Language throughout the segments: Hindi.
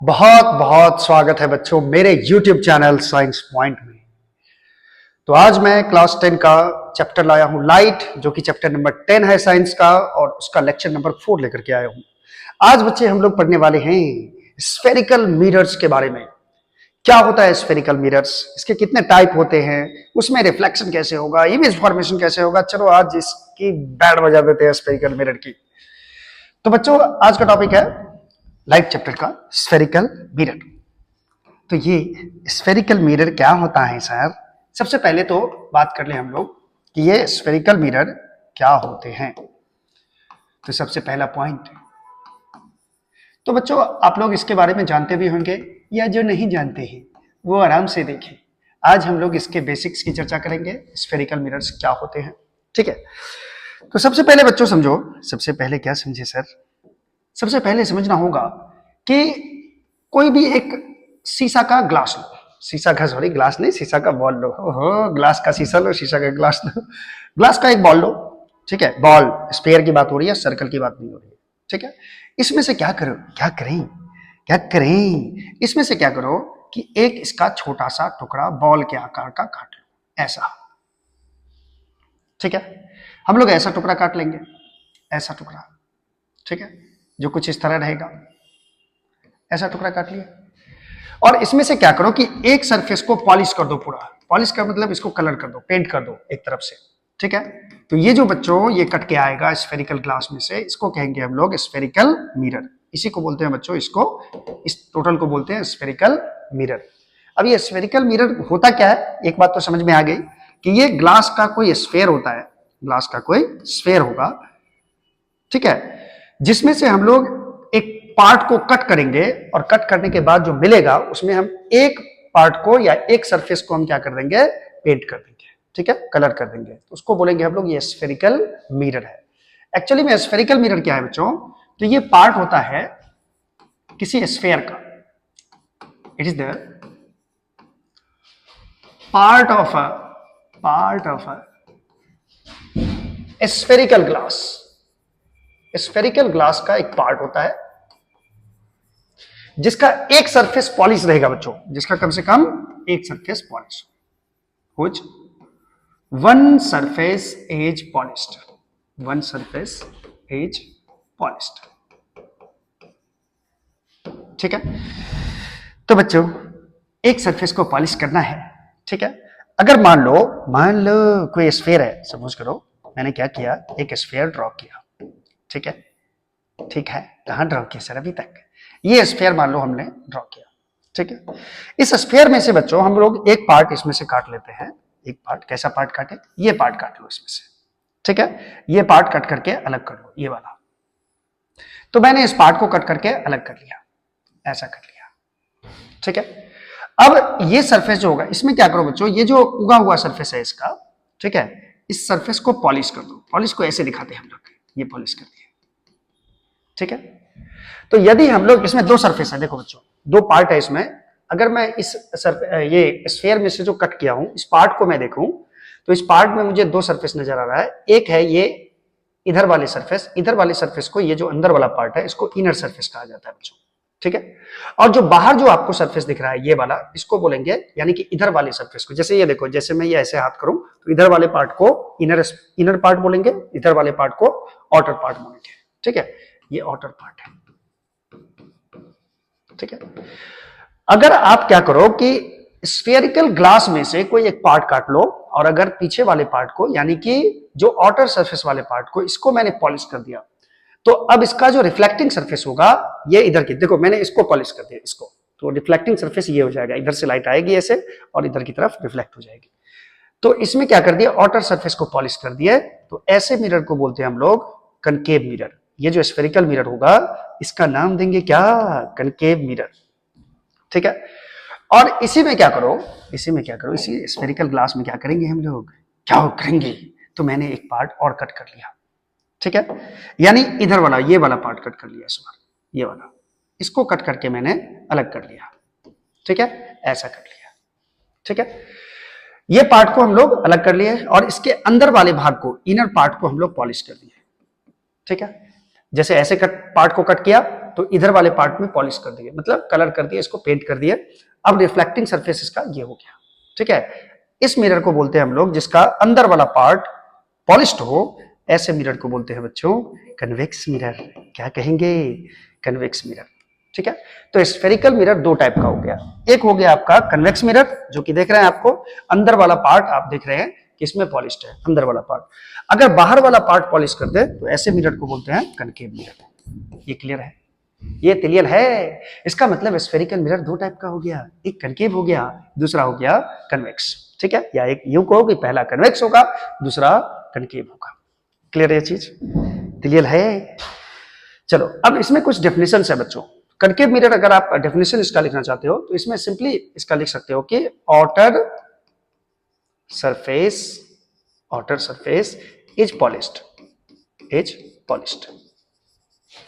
बहुत बहुत स्वागत है बच्चों मेरे YouTube चैनल साइंस पॉइंट में। तो आज मैं क्लास 10 का चैप्टर लाया हूं लाइट, जो कि चैप्टर नंबर 10 है साइंस का, और उसका लेक्चर नंबर 4 लेकर के आया हूं। आज बच्चे हम लोग पढ़ने वाले हैं स्फेरिकल मिरर्स के बारे में। क्या होता है स्फेरिकल मिरर्स, इसके कितने टाइप होते हैं, उसमें रिफ्लेक्शन कैसे होगा, इमेज फॉर्मेशन कैसे होगा। चलो आज इसकी बैंड बजा देते हैं स्फेरिकल मिरर की। तो बच्चों आज का टॉपिक है लाइट चैप्टर का स्फेरिकल मिरर। तो ये स्फेरिकल मिरर क्या होता है सर? सबसे पहले तो बात कर ले हम लोग कि ये स्फेरिकल मिरर क्या होते हैं। तो सबसे पहला पॉइंट, तो बच्चों आप लोग इसके बारे में जानते भी होंगे, या जो नहीं जानते हैं वो आराम से देखें। आज हम लोग इसके बेसिक्स की चर्चा करेंगे, स्फेरिकल मिरर्स क्या होते हैं। ठीक है, तो सबसे पहले बच्चों समझो, सबसे पहले क्या समझे सर? सबसे पहले समझना होगा कि कोई भी एक शीशा का ग्लास लो, शीशा का सॉरी ग्लास नहीं, शीशा का बॉल लो। ओहो, ग्लास का शीशा लो, शीशा का ग्लास लो। ग्लास का एक बॉल लो, ठीक है, बॉल स्फीयर की बात हो रही है, सर्कल की बात नहीं हो रही है। ठीक है, इसमें से क्या करो, क्या करें, इसमें से क्या करो कि एक इसका छोटा सा टुकड़ा बॉल के आकार का काट लो, ऐसा। ठीक है, हम लोग ऐसा टुकड़ा काट लेंगे, ऐसा टुकड़ा, ठीक है, जो कुछ इस तरह रहेगा। ऐसा टुकड़ा काट लिया, और इसमें से क्या करो कि एक सरफेस को पॉलिश कर दो पूरा। पॉलिश का मतलब इसको कलर कर दो, पेंट कर दो एक तरफ से। ठीक है, तो ये जो बच्चों ये कट के आएगा स्फेरिकल ग्लास में से, इसको कहेंगे हम लोग स्फेरिकल मिरर। इसी को बोलते हैं बच्चों, इसको, इस टोटल को बोलते हैं स्फेरिकल मिरर। अब ये स्फेरिकल मिरर होता क्या है, एक बात तो समझ में आ गई कि ये ग्लास का कोई स्फेयर होता है, ग्लास का कोई स्फेयर होगा, ठीक है, जिसमें से हम लोग एक पार्ट को कट करेंगे, और कट करने के बाद जो मिलेगा उसमें हम एक पार्ट को या एक सरफेस को हम क्या कर देंगे, पेंट कर देंगे। ठीक है, कलर कर देंगे, उसको बोलेंगे हम लोग ये स्फेरिकल मिरर है। एक्चुअली में स्फेरिकल मिरर क्या है बच्चों? तो ये पार्ट होता है किसी स्फेयर का, it is the part of a spherical glass. Spherical glass का एक पार्ट होता है जिसका एक सरफेस पॉलिश रहेगा बच्चों, जिसका कम से कम एक surface polish, which one surface is polished, one surface is polished. ठीक है, तो बच्चों एक सरफेस को पॉलिश करना है। ठीक है, अगर मान लो कोई स्फेयर है, सपोज करो मैंने क्या किया, एक स्फेयर ड्रॉ किया। ठीक है, ठीक है, कहां ड्रॉ किया सर अभी तक? ये स्फेयर मान लो हमने ड्रॉ किया। ठीक है, इस स्फेयर में से बच्चों हम लोग एक पार्ट इसमें से काट लेते हैं। एक पार्ट, कैसा पार्ट काटे? ये पार्ट काट लो इसमें से। ठीक है, ये पार्ट कट करके अलग कर लो, ये वाला। तो मैंने इस पार्ट को कट करके अलग कर लिया, ऐसा कर लिया। ठीक है, अब ये सरफेस जो होगा इसमें क्या करो बच्चों, ये जो उगा हुआ सरफेस है इसका, ठीक है, इस सरफेस को पॉलिश कर दो। पॉलिश को ऐसे दिखाते हैं हम लोग, ये पॉलिश कर दिया। ठीक है, तो यदि हम लोग, इसमें दो सरफेस है, देखो बच्चों दो पार्ट है इसमें। अगर मैं इस ये स्फीयर में से जो कट किया हूं, इस पार्ट को मैं देखूं, तो इस पार्ट में मुझे दो सरफेस नजर आ रहा है। एक है ये इधर वाले सरफेस, इधर वाले सरफेस को, ये जो अंदर वाला पार्ट है इसको इनर सरफेस कहा जाता है बच्चों। ठीक है, और जो बाहर जो आपको सरफेस दिख रहा है ये वाला, इसको बोलेंगे, यानी कि इधर वाले सरफेस को, जैसे ये देखो, जैसे मैं ये ऐसे हाथ करूं तो इधर वाले पार्ट को इनर पार्ट बोलेंगे, इधर वाले पार्ट को आउटर पार्ट बोलेंगे। ठीक है, ये आउटर पार्ट है। ठीक है, अगर आप क्या करो कि स्फेरिकल ग्लास में से कोई एक पार्ट काट लो, और अगर पीछे वाले पार्ट को, यानी कि जो आउटर सरफेस वाले पार्ट को, इसको मैंने पॉलिश कर दिया, तो अब इसका जो रिफ्लेक्टिंग सरफेस होगा, ये इधर की, देखो मैंने इसको पॉलिश कर दिया, इसको, तो रिफ्लेक्टिंग सरफेस ये हो जाएगा, इधर से लाइट आएगी ऐसे और इधर की तरफ रिफ्लेक्ट हो जाएगी। तो इसमें क्या कर दिया, आउटर सरफेस को पॉलिश कर दिया, तो ऐसे मिरर को बोलते हैं हम लोग कनकेव मिरर। ये जो स्फेरिकल मिरर होगा इसका नाम देंगे क्या, कनकेव मिरर। ठीक है, और इसी में क्या करो, इसी स्फेरिकल ग्लास में क्या करेंगे हम लोग, क्या करेंगे, तो मैंने एक पार्ट और कट कर लिया। ठीक है, यानी इधर वाला, ये वाला पार्ट कट कर लिया, इस बार ये वाला, इसको कट करके मैंने अलग कर लिया। ठीक है, ऐसा कर लिया। ठीक है, ये पार्ट को हम लोग अलग कर लिए, और इसके अंदर वाले भाग को, इनर पार्ट को हम लोग पॉलिश कर दिए। ठीक है, जैसे ऐसे पार्ट को कट किया तो इधर वाले पार्ट में पॉलिश कर दिए, मतलब कलर कर दिया, इसको पेंट कर दिए। अब रिफ्लेक्टिंग सरफेस इसका ये हो गया, ठीक है। इस मिरर को बोलते हैं हम लोग जिसका अंदर वाला पार्ट पॉलिश्ड हो, ऐसे मिरर को बोलते हैं बच्चों कन्वेक्स मिरर। क्या कहेंगे? कन्वेक्स मिरर, ठीक है। तो स्फेरिकल मिरर दो टाइप का हो गया, एक हो गया आपका कन्वेक्स मिरर जो कि देख रहे हैं आपको, अंदर वाला पार्ट आप देख रहे हैं कि इसमें पॉलिश्ड है अंदर वाला पार्ट। अगर बाहर वाला पार्ट पॉलिश कर दे तो ऐसे मिरर को बोलते हैं कनकेव मिरर। ये क्लियर है? ये क्लियर है? इसका मतलब स्फेरिकल मिरर दो टाइप का हो गया, एक कनकेव हो गया, दूसरा हो गया कन्वेक्स, ठीक है। या एक यूं कहो कि पहला कन्वेक्स होगा, दूसरा कनकेव होगा। क्लियर है ये चीज? क्लियर है? चलो अब इसमें कुछ डेफिनेशन है बच्चों। कनकेव मिरर अगर आप डेफिनेशन इसका लिखना चाहते हो तो इसमें सिंपली इसका लिख सकते हो कि आउटर सरफेस इज पॉलिश्ड,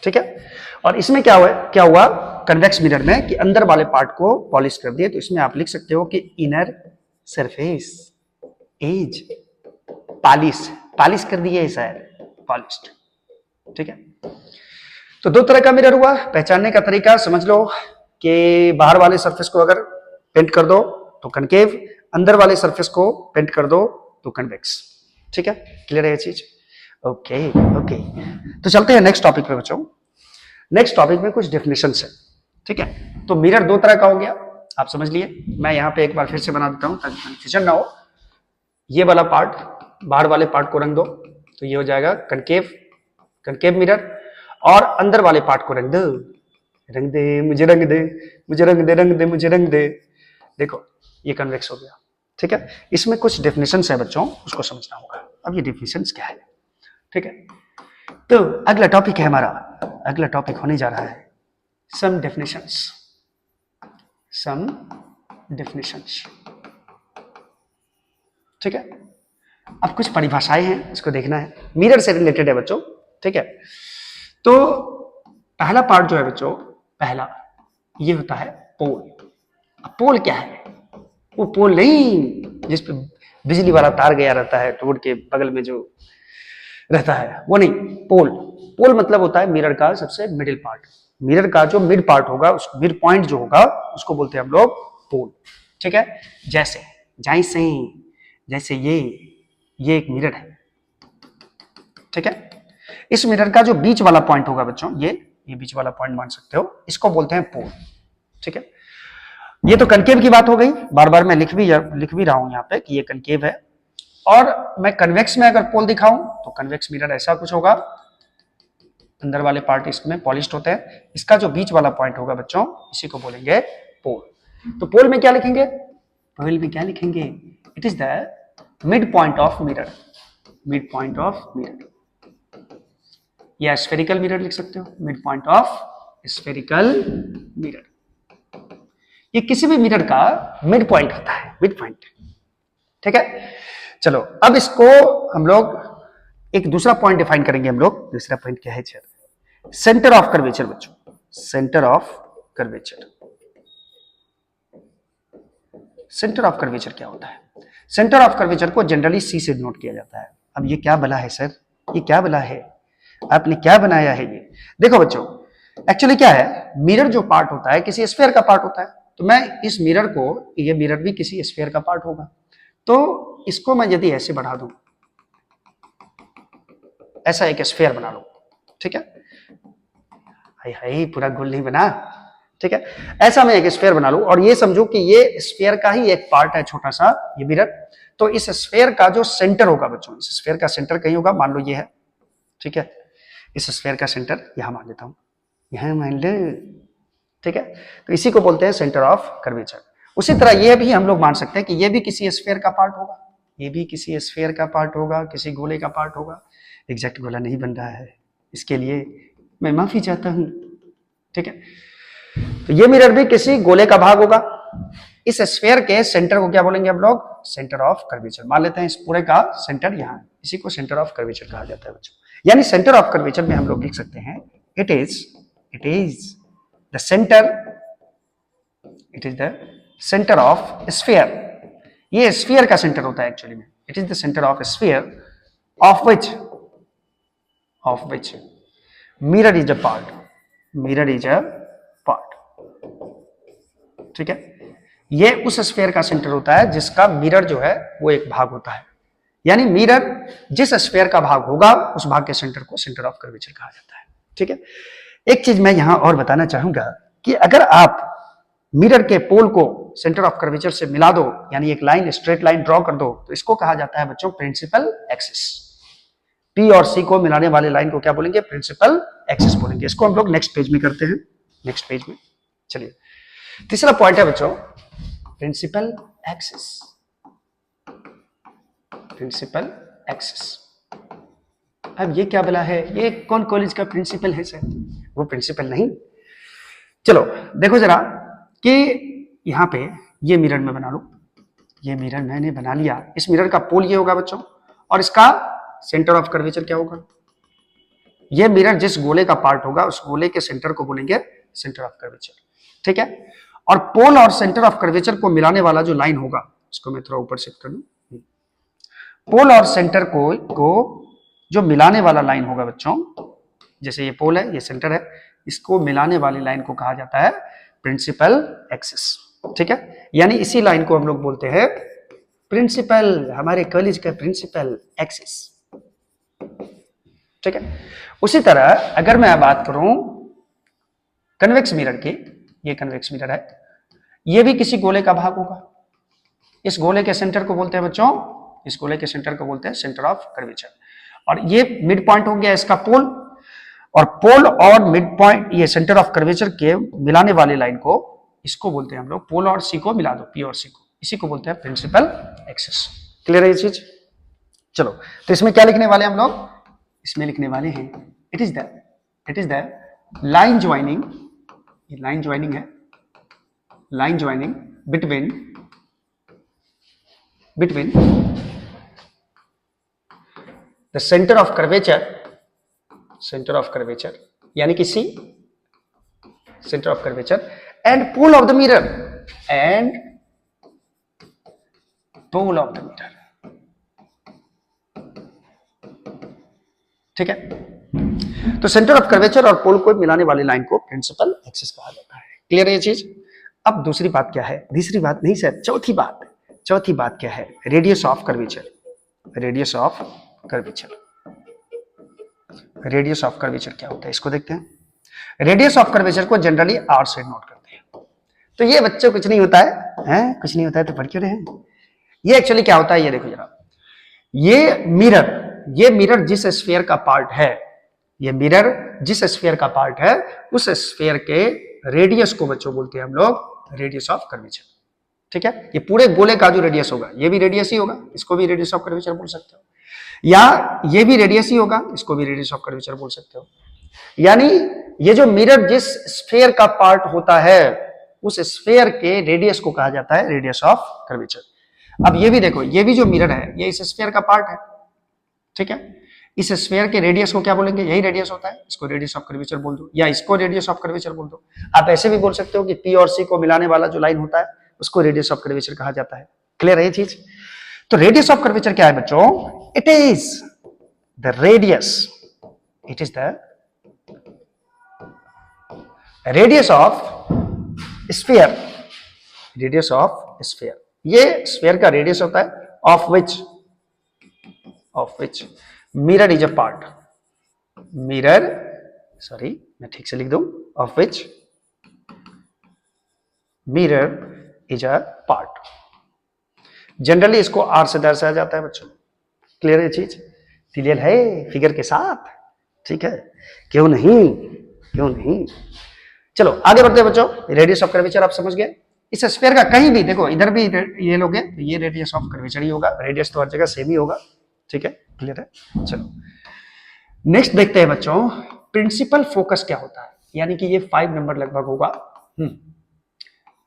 ठीक है। और इसमें क्या हुआ कन्वेक्स मिरर में कि अंदर वाले पार्ट को पॉलिश कर दिए, तो इसमें आप लिख सकते हो कि इनर सरफेस इज पॉलिश कर दिए सर, पॉलिश्ड, ठीक है। तो दो तरह का मिरर हुआ। पहचानने का तरीका समझ लो कि बाहर वाले सरफेस को अगर पेंट कर दो तो कनकेव, अंदर वाले सरफेस को पेंट कर दो तो कन्वेक्स, ठीक है। क्लियर है ये चीज? ओके। तो चलते हैं नेक्स्ट टॉपिक पे बच्चों। नेक्स्ट टॉपिक में कुछ डेफिनेशंस है, ठीक है। तो मिरर दो तरह का हो गया, आप समझ लिए। मैं यहाँ पे एक बार फिर से बना देता हूँ ताकि कंफ्यूजन ना हो। ये वाला पार्ट, बाहर वाले पार्ट को रंग दो तो ये हो जाएगा कनकेव मिरर, और अंदर वाले पार्ट को रंग दे, मुझे रंग दे, देखो ये कन्वेक्स हो गया, ठीक है। इसमें कुछ डेफिनेशंस है बच्चों, उसको समझना होगा। अब ये डेफिनेशंस क्या है, ठीक है। तो अगला टॉपिक है हमारा, अगला टॉपिक होने जा रहा है सम डेफिनेशंस, ठीक है। अब कुछ परिभाषाएं हैं, इसको देखना है, मिरर से रिलेटेड है बच्चों, ठीक है। तो पहला पार्ट जो है बच्चों, पहला ये होता है पोल। अब पोल क्या है? वो पोल नहीं जिस पे बिजली वाला तार गया रहता है रोड के बगल में जो रहता है, वो नहीं। पोल मतलब होता है मिरर का सबसे मिडिल पार्ट, मिरर का जो मिड पार्ट होगा, उस मिड पॉइंट जो होगा उसको बोलते हैं हम लोग पोल, ठीक है। जैसे ये एक मिरर है, ठीक है। इस मिरर का जो बीच वाला पॉइंट होगा बच्चों, ये बीच वाला पॉइंट मान सकते हो, इसको बोलते हैं पोल, ठीक है। ये तो कनकेव की बात हो गई, बार बार मैं लिख भी रहा हूं यहाँ पे कि ये कनकेव है। और मैं कन्वेक्स में अगर पोल दिखाऊं तो कन्वेक्स मिरर ऐसा कुछ होगा, अंदर वाले पार्ट इसमें पॉलिश्ड होते हैं, इसका जो बीच वाला पॉइंट होगा बच्चों, इसी को बोलेंगे पोल। तो पोल में क्या लिखेंगे? It is the mid point of mirror, या स्फेरिकल मिरर लिख सकते हो, mid point of spherical mirror. ये किसी भी मिरर का मिड पॉइंट होता है, मिड पॉइंट, ठीक है। चलो अब इसको हम लोग एक दूसरा पॉइंट डिफाइन करेंगे हम लोग। दूसरा पॉइंट क्या है? सेंटर ऑफ कर्वेचर बच्चों, सेंटर ऑफ कर्वेचर क्या होता है? सेंटर ऑफ कर्वेचर को जनरली सी से नोट किया जाता है। अब ये क्या बला है सर, ये क्या बला है, आपने क्या बनाया है ये? देखो बच्चों, एक्चुअली क्या है, मिरर जो पार्ट होता है किसी स्फीयर का पार्ट होता है, तो मैं इस मिरर को, ये मिरर भी किसी स्फीयर का पार्ट होगा, तो इसको मैं यदि ऐसे बढ़ा दूं, ऐसा एक स्फीयर बना लो, ठीक है। हाय पूरा गोल नहीं बना, ठीक है। ऐसा मैं एक स्फीयर बना लूं और ये समझो कि ये स्फीयर का ही एक पार्ट है छोटा सा, ये मिरर। तो इस स्फीयर का जो सेंटर होगा बच्चों, इस स्फीयर का सेंटर कहीं होगा, मान लो ये है, ठीक है। इस स्फीयर का सेंटर यहां मान लेता हूं, यहां मान लो, ठीक है। तो इसी को बोलते हैं सेंटर ऑफ कर्वेचर। उसी तरह ये भी हम लोग मान सकते हैं कि ये भी किसी स्फीयर का पार्ट होगा, ये भी किसी स्फीयर का पार्ट होगा, किसी गोले का पार्ट होगा। एग्जैक्ट गोला नहीं बन रहा है, इसके लिए मैं माफी चाहता हूं, ठीक है। तो ये मिरर भी किसी गोले का भाग होगा। इस स्फीयर के सेंटर को क्या बोलेंगे हम लोग? सेंटर ऑफ कर्वेचर मान लेते हैं। इस पूरे का सेंटर यहाँ है, इसी को सेंटर ऑफ कर्वेचर कहा जाता है बच्चों। यानी सेंटर ऑफ कर्वेचर में हम लोग लिख सकते हैं it is the centre of sphere. ये स्फीयर का सेंटर होता है एक्चुअली में। It is the centre of sphere of which mirror is a part, mirror is a part, ठीक है। ये उस स्फीयर का सेंटर होता है जिसका मिरर जो है वो एक भाग होता है, यानी मिरर जिस स्फीयर का भाग होगा उस भाग के सेंटर को सेंटर ऑफ कर्वेचर कहा जाता है, ठीक है। एक चीज मैं यहां और बताना चाहूंगा कि अगर आप मिरर के पोल को सेंटर ऑफ कर्वेचर से मिला दो, यानी एक लाइन स्ट्रेट लाइन ड्रॉ कर दो, तो इसको कहा जाता है बच्चों प्रिंसिपल एक्सिस। पी और सी को मिलाने वाले लाइन को क्या बोलेंगे? प्रिंसिपल एक्सिस बोलेंगे। इसको हम लोग नेक्स्ट पेज में करते हैं, नेक्स्ट पेज में। चलिए, तीसरा पॉइंट है बच्चों प्रिंसिपल एक्सिस, प्रिंसिपल एक्सिस। अब ये क्या बोला है? ये कौन कॉलेज का प्रिंसिपल है सर? वो प्रिंसिपल नहीं। चलो देखो जरा कि यहां पे ये मिरर में बना लो, ये मिरर मैंने बना लिया। इस मिरर का पोल ये होगा बच्चों, और इसका सेंटर ऑफ कर्वेचर क्या होगा? ये मिरर जिस गोले का पार्ट होगा उस गोले के सेंटर को बोलेंगे सेंटर ऑफ कर्वेचर, ठीक है। और पोल और सेंटर ऑफ कर्वेचर को मिलाने वाला जो लाइन होगा, इसको मैं थोड़ा ऊपर शिफ्ट कर लूं। पोल और सेंटर को जो मिलाने वाला लाइन होगा बच्चों, जैसे ये पोल है, ये सेंटर है, इसको मिलाने वाली लाइन को कहा जाता है प्रिंसिपल एक्सिस, ठीक है। यानी इसी लाइन को हम लोग बोलते हैं प्रिंसिपल, हमारे कॉलेज का प्रिंसिपल एक्सिस, ठीक है। उसी तरह अगर मैं बात करूं कन्वेक्स मिरर की, ये कन्वेक्स मिरर है, ये भी किसी गोले का भाग होगा। इस गोले के सेंटर को बोलते हैं बच्चों, इस गोले के सेंटर को बोलते हैं सेंटर ऑफ कर्वेचर। और ये मिड पॉइंट हो गया इसका पोल, और पोल और मिड पॉइंट, ये सेंटर ऑफ कर्वेचर के मिलाने वाली लाइन को, इसको बोलते हैं हम लोग, पोल और सी को मिला दो, पी और सी को, इसी को बोलते हैं प्रिंसिपल एक्सिस। क्लियर है ये चीज? चलो, तो इसमें क्या लिखने वाले हम लोग? इसमें लिखने वाले हैं it is the line joining, ये लाइन ज्वाइनिंग है, line joining between the centre of curvature, यानी कि C, centre of curvature, and pole of the mirror, and pole of the mirror, ठीक है। तो सेंटर ऑफ कर्वेचर और पोल को मिलाने वाली लाइन को प्रिंसिपल एक्सिस कहा जाता है। क्लियर है ये चीज? अब दूसरी बात क्या है? तीसरी बात नहीं सर, चौथी बात क्या है? Radius of curvature, radius of curvature, radius of curvature क्या होता है इसको देखते हैं। रेडियस ऑफ कर्वेचर को जनरली आर से नोट करते हैं। तो ये बच्चों कुछ नहीं होता है, कुछ नहीं होता है तो पढ़ क्यों रहे हैं? ये एक्चुअली क्या होता है, ये देखो जरा, ये मिरर जिस स्फीयर का पार्ट है, ये मिरर जिस स्फीयर का पार्ट है, उस स्फीयर के रेडियस को बच्चों बोलते हैं हम लोग रेडियस ऑफ कर्वेचर, ठीक है। ये पूरे गोले का जो रेडियस होगा, ये भी रेडियस ही होगा, इसको भी रेडियस ऑफ कर्वेचर बोल सकते हो, या ये भी रेडियस ही होगा, इसको भी रेडियस ऑफ कर्वेचर बोल सकते हो। यानी ये जो मिरर जिस स्फीयर का पार्ट होता है, उस स्फीयर के रेडियस को कहा जाता है रेडियस ऑफ कर्वेचर। अब ये भी देखो, ये भी जो मिरर है ये इस स्फीयर का पार्ट है, ठीक है। इस स्फीयर के रेडियस को क्या बोलेंगे? यही रेडियस होता है, इसको रेडियस ऑफ कर्वेचर बोल दो, या इसको रेडियस ऑफ कर्वेचर बोल दो। आप ऐसे भी बोल सकते हो कि पी और सी को मिलाने वाला जो लाइन होता है उसको रेडियस ऑफ कर्वेचर कहा जाता है। क्लियर है ये चीज? तो रेडियस ऑफ कर्वेचर क्या है बच्चों? It is the radius, it is the radius of sphere, radius of sphere, ये स्फीयर का रेडियस होता है, of which mirror is a part, mirror, sorry मैं ठीक से लिख दूं, of which mirror is a part. Generally इसको आर से दर्शाया जाता है बच्चों। क्लियर है चीज? क्लियर है फिगर के साथ? ठीक है, क्यों नहीं। चलो आगे बढ़ते हैं बच्चों। रेडियस ऑफ कर्वेचर आप समझ गए। इस स्फीयर का कहीं भी देखो, इधर भी ये लोगे तो ये रेडियस ऑफ कर्वेचर ही होगा, रेडियस तो हर जगह सेम ही होगा, ठीक है। क्लियर है? चलो नेक्स्ट देखते हैं बच्चों, प्रिंसिपल फोकस क्या होता है, यानी कि ये 5 नंबर लगभग होगा।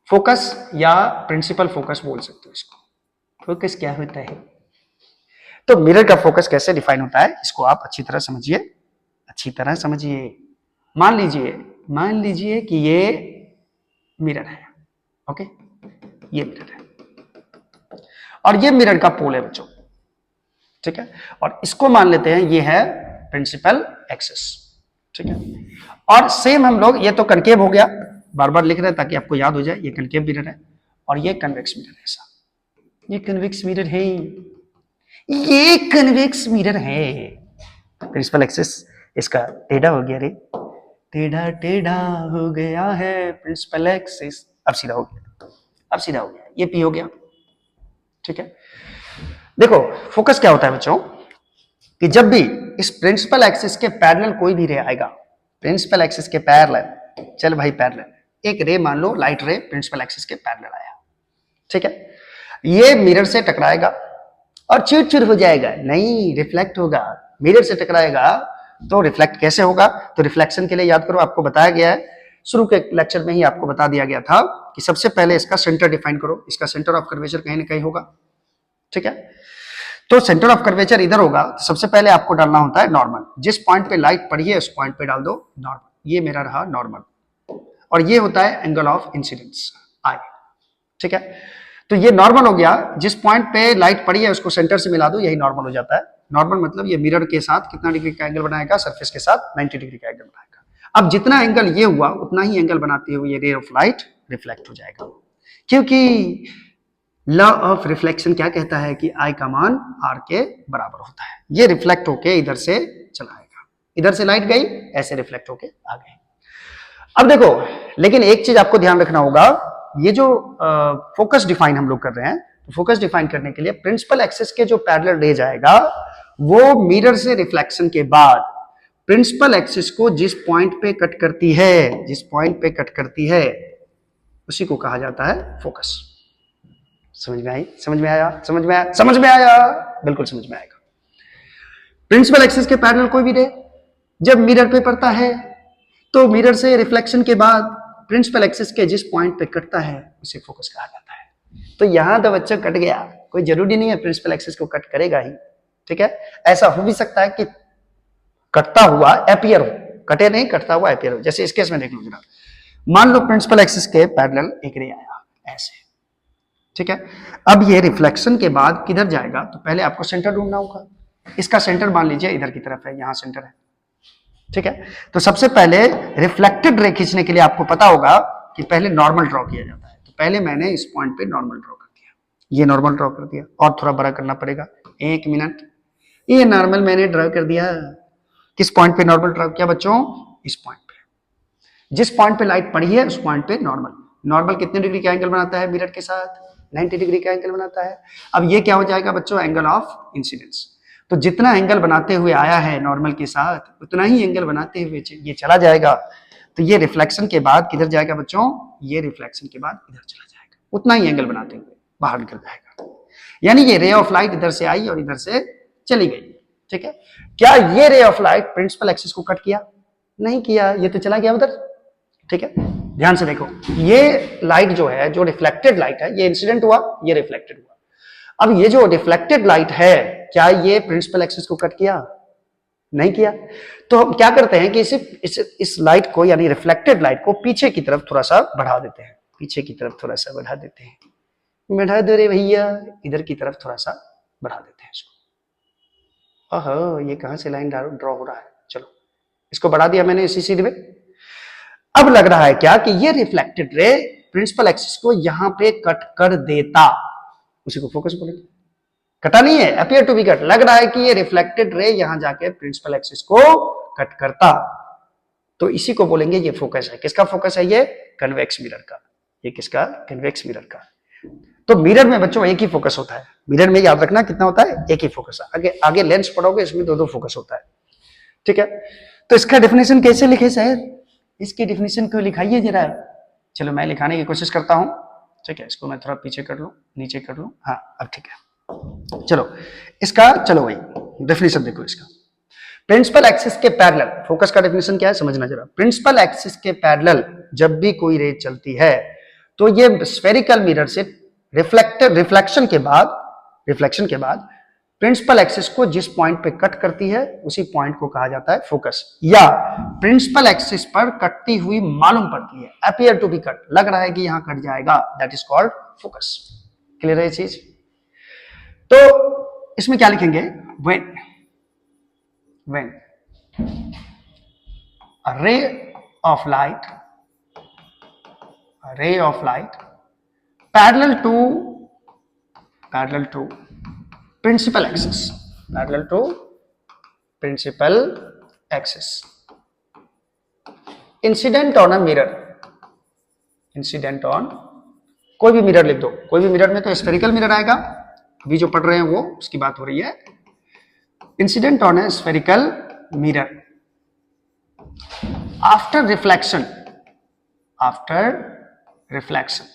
फोकस या प्रिंसिपल फोकस बोल सकते हो इसको। फोकस क्या होता है? तो मिरर का फोकस कैसे डिफाइन होता है इसको आप अच्छी तरह समझिए। मान लीजिए कि ये मिरर है, ओके, ये मिरर है और ये मिरर का पोल है बच्चों, ठीक है। और इसको मान लेते हैं ये है प्रिंसिपल एक्सिस, ठीक है। और सेम हम लोग, ये तो कनकेव हो गया, बार बार लिख रहे हैं ताकि आपको याद हो जाए, ये कनकेव मिरर है और ये कन्वेक्स मिरर है। ऐसा ये कन्वेक्स मिरर है, ये कन्वेक्स मिरर है। प्रिंसिपल एक्सिस इसका टेढ़ा हो गया रे, टेढ़ा टेढ़ा हो गया है प्रिंसिपल एक्सिस। अब सीधा हो गया, अब सीधा हो गया, ये पी हो गया। ठीक है, देखो फोकस क्या होता है बच्चों कि जब भी इस प्रिंसिपल एक्सिस के पैरेलल कोई भी रे आएगा, प्रिंसिपल एक्सिस के पैरेलल, चल भाई पैरेलल, एक रे मान लो, लाइट रे प्रिंसिपल एक्सिस के पैरेलल आया, ठीक है, ये मिरर से टकराएगा और चिर हो जाएगा, नहीं रिफ्लेक्ट होगा। मिरर से टकराएगा तो रिफ्लेक्ट कैसे होगा? तो रिफ्लेक्शन के लिए याद करो, आपको बताया गया है शुरू के लेक्चर में ही, आपको बता दिया गया था कि सबसे पहले इसका सेंटर डिफाइन करो, इसका सेंटर ऑफ कर्वेचर कहीं ना कहीं होगा। ठीक है, तो सेंटर ऑफ कर्वेचर इधर होगा, तो सबसे पहले आपको डालना होता है नॉर्मल। जिस पॉइंट पे लाइट पड़ी है उस पॉइंट पे डाल दो नॉर्मल। ये मेरा रहा नॉर्मल, और ये होता है एंगल ऑफ इंसिडेंस आई। ठीक है, तो ये नॉर्मल हो गया, जिस पॉइंट पे लाइट पड़ी है उसको सेंटर से मिला दो, यही नॉर्मल हो जाता है। नॉर्मल मतलब ये मिरर के साथ कितना डिग्री का एंगल बनाएगा? सरफेस के साथ 90 डिग्री का एंगल बनाएगा। अब जितना एंगल ये हुआ उतना ही एंगल बनाते हुए ये रे ऑफ लाइट रिफ्लेक्ट हो जाएगा, क्योंकि लॉ ऑफ रिफ्लेक्शन क्या कहता है कि आई का मान आर के बराबर होता है। ये रिफ्लेक्ट होके इधर से चला आएगा, इधर से लाइट गई, ऐसे रिफ्लेक्ट होके आ गई। अब देखो, लेकिन एक चीज आपको ध्यान रखना होगा, ये जो फोकस डिफाइन हम लोग कर रहे हैं, तो फोकस डिफाइन करने के लिए प्रिंसिपल एक्सिस के जो पैरेलल रे जाएगा वो मिरर से रिफ्लेक्शन के बाद प्रिंसिपल एक्सिस को जिस पॉइंट पे कट करती है, जिस पॉइंट पे कट करती है उसी को कहा जाता है फोकस। समझ में आई? समझ में आया? समझ में आया? समझ में आया? बिल्कुल समझ में आएगा। प्रिंसिपल एक्सिस के पैरेलल कोई भी रे जब मिरर पे पड़ता है तो मिरर से रिफ्लेक्शन के बाद प्रिंसिपल एक्सिस के जिस पॉइंट पे कटता है उसे फोकस कहा जाता है। तो यहां तो बच्चा कट गया, कोई जरूरी नहीं है प्रिंसिपल एक्सिस को कट करेगा ही। ठीक है, ऐसा हो भी सकता है कि कटता हुआ अपीयर हो, कटे नहीं, कटता हुआ अपीयर हो। जैसे इस केस में देख लो जरा, मान लो प्रिंसिपल एक्सिस के पैरेलल एक रे आया ऐसे, ठीक है, अब ये रिफ्लेक्शन के बाद किधर जाएगा? तो पहले आपको सेंटर ढूंढना होगा। इसका सेंटर मान लीजिए इधर की तरफ है, यहां सेंटर है। ठीक है, तो सबसे पहले रिफ्लेक्टेड रे खींचने के लिए आपको पता होगा कि पहले नॉर्मल ड्रॉ किया जाता है। तो पहले मैंने इस पॉइंट पे नॉर्मल ड्रॉ कर दिया, ये नॉर्मल ड्रॉ कर दिया, और थोड़ा बड़ा करना पड़ेगा, 1 मिनट। ये नॉर्मल मैंने ड्रॉ कर दिया। किस पॉइंट पे नॉर्मल ड्रॉ किया बच्चों? इस पॉइंट पे, जिस पॉइंट पे लाइट पड़ी है उस पॉइंट पे नॉर्मल। नॉर्मल कितने डिग्री का एंगल बनाता है मिरर के साथ? 90 डिग्री का एंगल बनाता है। अब ये क्या हो जाएगा बच्चों? Angle of incidence. तो जितना एंगल बनाते हुए आया है नॉर्मल के साथ उतना ही एंगल बनाते हुए ये चला जाएगा। तो ये रिफ्लेक्शन के बाद किधर जाएगा बच्चों? ये रिफ्लेक्शन के बाद इधर चला जाएगा, उतना ही एंगल बनाते हुए बाहर निकल जाएगा। यानी ये रे ऑफ लाइट इधर से आई और इधर से चली गई। ठीक है, क्या ये ray of light principal axis को कट किया? नहीं किया, ये तो चला गया उधर। ठीक है, ध्यान से देखो, ये लाइट जो है, जो रिफ्लेक्टेड लाइट है, ये इंसिडेंट हुआ, ये रिफ्लेक्टेड हुआ। अब ये जो रिफ्लेक्टेड लाइट है, क्या ये प्रिंसिपल एक्सिस को कट किया? नहीं किया। तो हम क्या करते हैं कि इस लाइट को, यानी रिफ्लेक्टेड लाइट को पीछे की तरफ थोड़ा सा बढ़ा देते हैं, पीछे की तरफ थोड़ा सा बढ़ा देते हैं, बढ़ा दो रे भैया, इधर की तरफ थोड़ा सा बढ़ा देते हैं इसको। ओहो, ये कहां से लाइन ड्रॉ हो रहा है? चलो इसको बढ़ा दिया मैंने इसी सीधे में। अब लग रहा है क्या कि ये रिफ्लेक्टेड रे प्रिंसिपल एक्सिस को यहां पे कट कर देता, उसी को फोकस बोलेंगे। कटा नहीं है, अपीयर टू बी कट। लग रहा है कि ये रिफ्लेक्टेड रे यहां जाके प्रिंसिपल एक्सिस को कट करता, तो इसी को बोलेंगे ये फोकस है। किसका फोकस है? ये कन्वेक्स मिरर का। ये किसका? कन्वेक्स मिरर का। तो मिरर में बच्चों एक ही फोकस होता है। मिरर में याद रखना कितना होता है? एक ही फोकस। आगे लेंस पढ़ोगे इसमें दो फोकस होता है। ठीक है, तो इसका डेफिनेशन कैसे लिखे सर? इसकी डेफिनेशन क्यों लिखाइए जरा। चलो मैं लिखाने की कोशिश करता हूं। ठीक है, इसको मैं थोड़ा पीछे कर लूं, नीचे कर लूं। हाँ अब ठीक है। चलो इसका, चलो भाई डेफिनेशन देखो इसका। प्रिंसिपल एक्सिस के पैरेलल, फोकस का डेफिनेशन क्या है समझना जरा। प्रिंसिपल एक्सिस के पैरेलल जब भी कोई रे चलती है तो ये स्फेरिकल मिरर से रिफ्लेक्शन के बाद प्रिंसिपल एक्सिस को जिस पॉइंट पे कट करती है उसी पॉइंट को कहा जाता है फोकस, या प्रिंसिपल एक्सिस पर कटती हुई मालूम पड़ती है, अपीयर टू बी कट, लग रहा है कि यहां कट जाएगा, that is called focus. Clear है ये चीज? तो इसमें क्या लिखेंगे? When ray of light, ray of light parallel to principal axis, parallel to principal axis, incident on a mirror, incident on कोई भी मिरर लिख दो, कोई भी मिरर में तो स्फेरिकल मिरर आएगा, अभी जो पढ़ रहे हैं वो उसकी बात हो रही है। Incident on A spherical mirror after reflection, after reflection,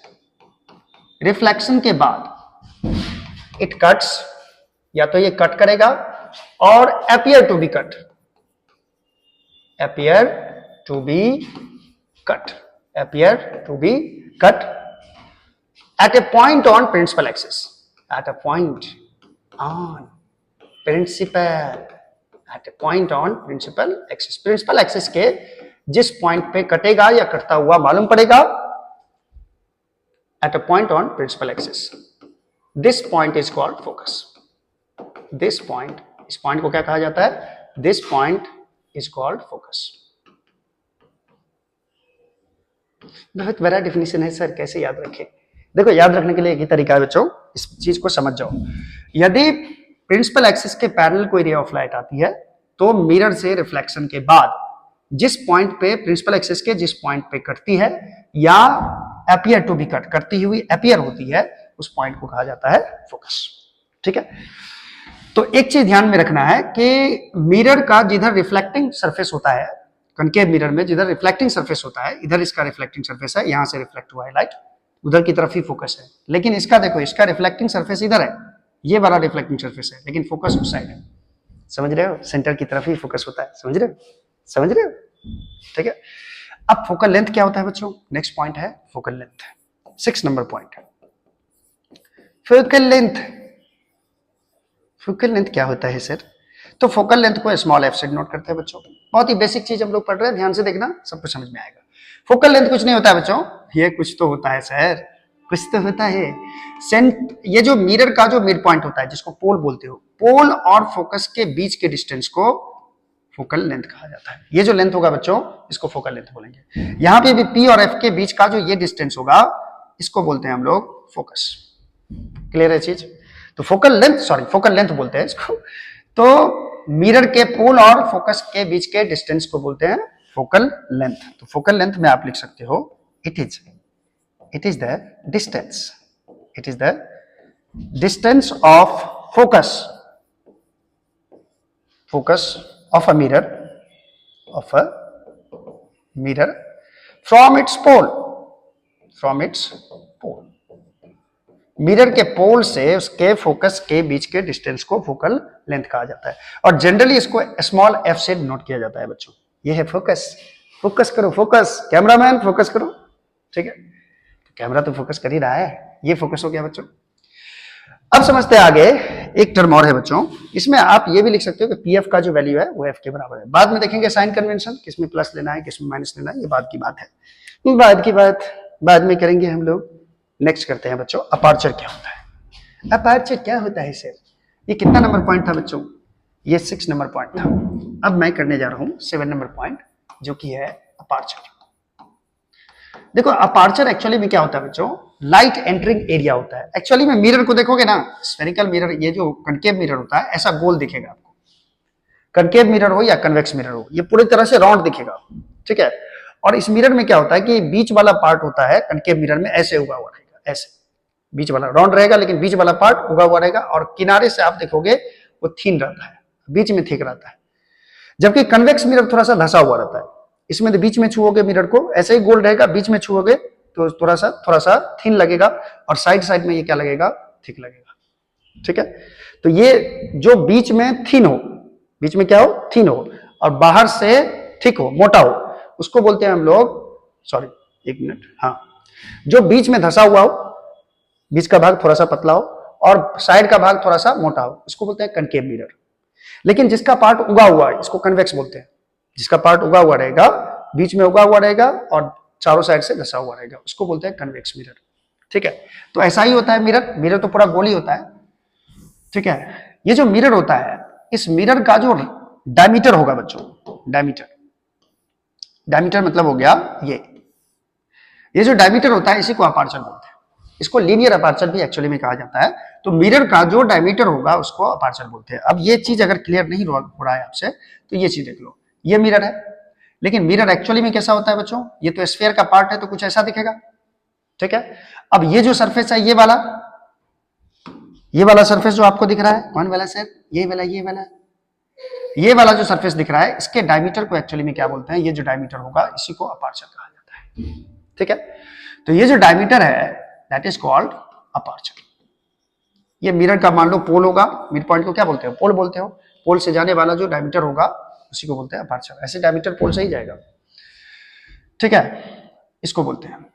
reflection के बाद इट कट्स, या तो ये कट करेगा और appear to be cut, appear to be cut, appear to be cut at a point on principal axis, at a point on principal, at a point on principal axis, principal axis के जिस पॉइंट पे कटेगा या कटता हुआ मालूम पड़ेगा, at a point on principal axis, this point is called focus, this point, इस पॉइंट को क्या कहा जाता है, this point is called focus। बहुत बड़ा डेफिनेशन है सर, कैसे याद रखें? देखो याद रखने के लिए एक ही तरीका है बच्चों, इस चीज को समझ जाओ। यदि प्रिंसिपल एक्सिस के पैरेलल कोई रे ऑफ लाइट आती है तो मिरर से रिफ्लेक्शन के बाद जिस पॉइंट पे प्रिंसिपल एक्सिस के जिस पॉइंट पे कटती है या अपीयर टू बी कट, करती हुई अपीयर होती है, उस पॉइंट को कहा जाता है फोकस। ठीक है, तो एक चीज ध्यान में रखना है कि मिरर का जिधर रिफ्लेक्टिंग सरफेस होता है, कनकेव मिरर में जिधर रिफ्लेक्टिंग सरफेस होता है, इधर इसका रिफ्लेक्टिंग सरफेस है, यहां से रिफ्लेक्ट हुआ है लाइट, उधर की तरफ ही फोकस है। लेकिन इसका देखो, इसका रिफ्लेक्टिंग सरफेस इधर है, ये वाला रिफ्लेक्टिंग सरफेस है, लेकिन फोकस उस साइड है। समझ रहे हो, सेंटर की तरफ ही फोकस होता है। समझ रहे हो, समझ रहे हो? ठीक है, अब फोकल लेंथ क्या होता है बच्चों? नेक्स्ट पॉइंट है focal length, 6 number point. Focal length, focal length क्या होता है सर? तो फोकल लेंथ को स्मॉल एफ से डिनोट करते हैं बच्चों। बहुत ही बेसिक चीज हम लोग पढ़ रहे हैं, ध्यान से देखना, सब कुछ समझ में आएगा। फोकल लेंथ कुछ नहीं होता है बच्चों, ये कुछ तो होता है सर, कुछ तो होता है। ये जो मिरर का जो मिड पॉइंट होता है, जिसको पोल बोलते हो, पोल और फोकस के बीच के डिस्टेंस को फोकल लेंथ कहा जाता है। ये जो लेंथ होगा बच्चों, इसको फोकल लेंथ बोलेंगे। यहां पे भी पी और एफ के बीच का जो ये डिस्टेंस होगा, इसको बोलते हैं हम लोग फोकस। क्लियर है चीज? तो focal length, sorry focal length बोलते हैं इसको। तो मिरर के पोल और फोकस के बीच के डिस्टेंस को बोलते हैं फोकल लेंथ। तो फोकल लेंथ में आप लिख सकते हो, it is the distance, it is the distance of focus, focus of a mirror, of a mirror from its pole, from its pole, mirror के पोल से उसके फोकस के बीच के डिस्टेंस को फोकल लेंथ कहा जाता है। और जनरली इसको स्मॉल एफ से नोट किया जाता है बच्चों। ये है फोकस। फोकस करो, फोकस, कैमरामैन फोकस करो। ठीक है, कैमरा तो फोकस कर ही रहा है, ये फोकस हो गया बच्चों। अब समझते हैं आगे, एक टर्म और है बच्चों, इसमें आप ये भी लिख सकते हो कि पी एफ का जो वैल्यू है वो एफ के बराबर है। बाद में देखेंगे साइन कन्वेंशन, किसमें प्लस लेना है किसमें माइनस लेना है, ये बाद की बात है, बाद की बात बाद में करेंगे हम लोग। नेक्स्ट करते हैं बच्चों, अपार्चर क्या होता है? अपार्चर क्या होता है सर? ये कितना नंबर पॉइंट था बच्चों? ये 6 नंबर पॉइंट था। अब मैं करने जा रहा हूं 7 नंबर पॉइंट, जो कि है अपार्चर। देखो अपार्चर एक्चुअली में क्या होता है बच्चों? लाइट एंटरिंग एरिया होता है। एक्चुअली में मिरर को देखोगे ना, स्फेरिकल मिरर, ये जो कनकेव मिरर होता है, ऐसा गोल दिखेगा आपको। कनकेव मिरर हो या कन्वेक्स मिरर हो, ये पूरी तरह से राउंड दिखेगा। ठीक है, और इस मिरर में क्या होता है कि बीच वाला पार्ट होता है कनकेव मिरर में ऐसे उगा हुआ रहेगा, ऐसे बीच वाला राउंड रहेगा, लेकिन बीच वाला पार्ट उगा हुआ रहेगा, और किनारे से आप देखोगे वो थिन रहता है, बीच में थिक रहता है। जबकि कन्वेक्स मिरर थोड़ा सा धसा हुआ रहता है। इसमें तो बीच में छुओगे मिरर को, ऐसे ही गोल रहेगा, बीच में छुओगे तो थोड़ा सा थिन लगेगा, और साइड साइड में ये क्या लगेगा? थिक लगेगा। ठीक है, तो ये जो बीच में थिन हो, बीच में क्या हो? थिन हो, और बाहर से थिक हो, मोटा हो, उसको बोलते हैं हम लोग, सॉरी एक मिनट, हाँ, जो बीच में धसा हुआ हो, बीच का भाग थोड़ा सा पतला हो और साइड का भाग थोड़ा सा मोटा हो, इसको बोलते हैं कनकेव मिरर। लेकिन जिसका पार्ट उगा हुआ है, इसको कन्वेक्स बोलते हैं। जिसका पार्ट उगा हुआ रहेगा, बीच में उगा हुआ रहेगा और चारों साइड से धसा हुआ रहेगा, उसको बोलते हैं कन्वेक्स मिरर। ठीक है, तो ऐसा ही होता है मिरर। मिरर तो पूरा गोल ही होता है। ठीक है, ये जो मिरर होता है, इस मिरर का जो डायमीटर होगा बच्चों, डायमीटर, डायमीटर मतलब हो गया ये जो डायमीटर होता है इसी को अपर्चर बोलते हैं। इसको लीनियर अपर्चर भी एक्चुअली में कहा जाता है। तो मिरर का जो डायमीटर होगा उसको अपर्चर बोलते हैं। अब ये चीज अगर क्लियर नहीं हो रहा है आपसे तो ये चीज देख लो, ये मिरर है, लेकिन मिरर एक्चुअली में कैसा होता है बच्चों, ये तो स्फीयर का पार्ट है तो कुछ ऐसा दिखेगा, ठीक है। अब ये जो सरफेस है ये वाला सरफेस जो आपको दिख रहा है, कौन वाला सर, ये वाला जो सरफेस दिख रहा है, इसके डायमीटर को एक्चुअली में क्या बोलते हैं, ये जो डायमीटर होगा इसी को अपर्चर कहा जाता है, ठीक है। तो ये जो डायमीटर है दैट इज कॉल्ड अपर्चर। ये मिरर का मान लो पोल होगा, मिड पॉइंट को क्या बोलते हो, पोल बोलते हो। पोल से जाने वाला जो डायमीटर होगा उसी को बोलते हैं अपर्चर। ऐसे डायमीटर पोल से ही जाएगा, ठीक है, इसको बोलते हैं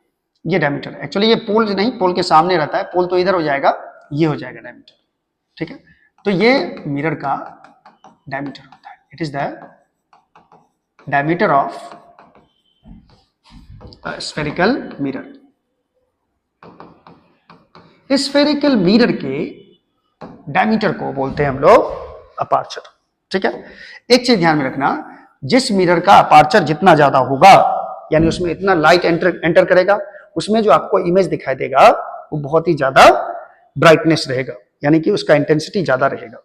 ये डायमीटर। एक्चुअली ये पोल नहीं, पोल के सामने रहता है, पोल तो इधर हो जाएगा, ये हो जाएगा डायमीटर, ठीक है। तो ये मिरर का डायमीटर होता है, it is the diameter of spherical mirror. Spherical mirror के डायमीटर को बोलते हैं हम लोग अपर्चर, ठीक है। एक चीज ध्यान में रखना, जिस मिरर का अपर्चर जितना ज्यादा होगा, यानी उसमें इतना लाइट एंटर करेगा, उसमें जो आपको इमेज दिखाई देगा वो बहुत ही ज्यादा ब्राइटनेस रहेगा, यानी कि उसका इंटेंसिटी ज्यादा रहेगा,